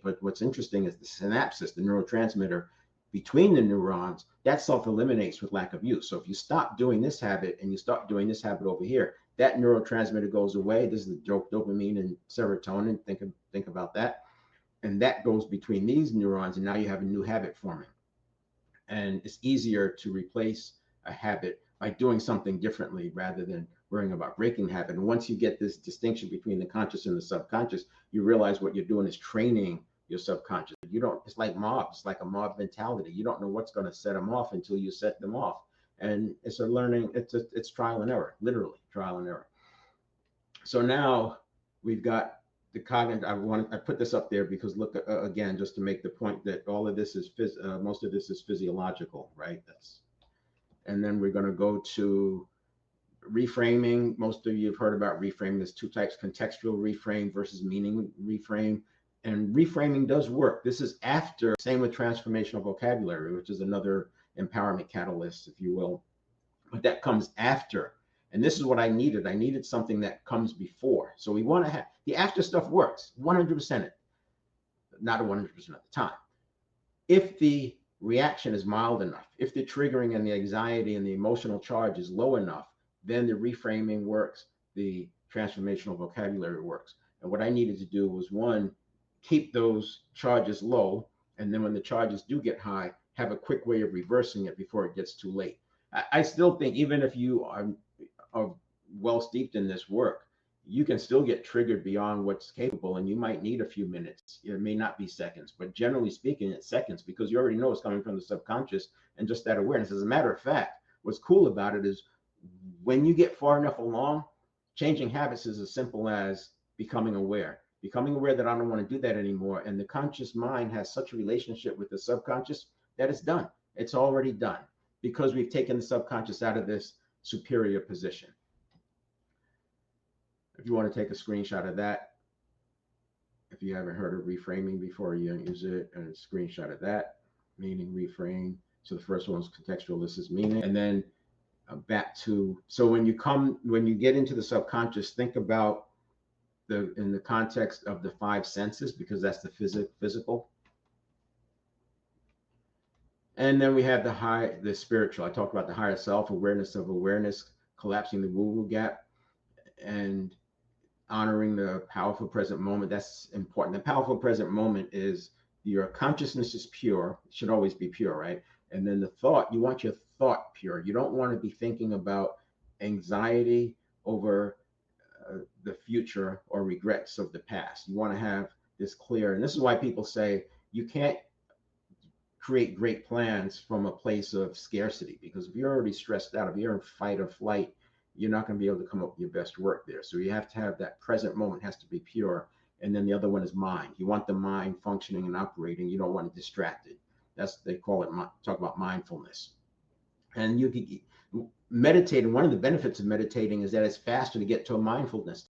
But what's interesting is the synapses, the neurotransmitter between the neurons, that self-eliminates with lack of use. So if you stop doing this habit and you start doing this habit over here, that neurotransmitter goes away. This is the dopamine and serotonin. Think about that. And that goes between these neurons, and now you have a new habit forming. And it's easier to replace a habit by doing something differently rather than worrying about breaking habit. And once you get this distinction between the conscious and the subconscious, you realize what you're doing is training your subconscious. You don't, it's like mobs, it's like a mob mentality. You don't know what's going to set them off until you set them off. And it's a learning, it's trial and error, literally trial and error. So now we've got the cognitive. I put this up there because look, again, just to make the point that all of this is most of this is physiological, right? And then we're going to go to reframing. Most of you have heard about reframing. There's two types: contextual reframe versus meaning reframe. And reframing does work. This is after. Same with transformational vocabulary, which is another empowerment catalyst, if you will. But that comes after. And this is what I needed. I needed something that comes before. So we want to have the after stuff works 100%. Not 100% of the time. If the reaction is mild enough, if the triggering and the anxiety and the emotional charge is low enough, then the reframing works, the transformational vocabulary works. And what I needed to do was, one, keep those charges low, and then when the charges do get high, have a quick way of reversing it before it gets too late. I still think even if you are well steeped in this work, you can still get triggered beyond what's capable, and you might need a few minutes. It may not be seconds, but generally speaking, it's seconds, because you already know it's coming from the subconscious and just that awareness. As a matter of fact, what's cool about it is when you get far enough along, changing habits is as simple as becoming aware that I don't want to do that anymore. And the conscious mind has such a relationship with the subconscious that it's done. It's already done because we've taken the subconscious out of this superior position. If you want to take a screenshot of that, if you haven't heard of reframing before, you use it, and a screenshot of that, meaning reframe. So the first one is contextual, this is meaning. And then back to, so when you get into the subconscious, think about in the context of the five senses, because that's the physical. And then we have the spiritual. I talked about the higher self, awareness of awareness, collapsing the woo-woo gap, and honoring the powerful present moment. That's important. The powerful present moment is your consciousness is pure. It should always be pure, right? And then the thought, you want your thought pure. You don't want to be thinking about anxiety over the future or regrets of the past. You want to have this clear. And this is why people say you can't create great plans from a place of scarcity, because if you're already stressed out, if you're in fight or flight, you're not going to be able to come up with your best work there. So you have to have that present moment has to be pure. And then the other one is mind. You want the mind functioning and operating. You don't want it distracted. They call it, talk about mindfulness. And you can meditate. And one of the benefits of meditating is that it's faster to get to a mindfulness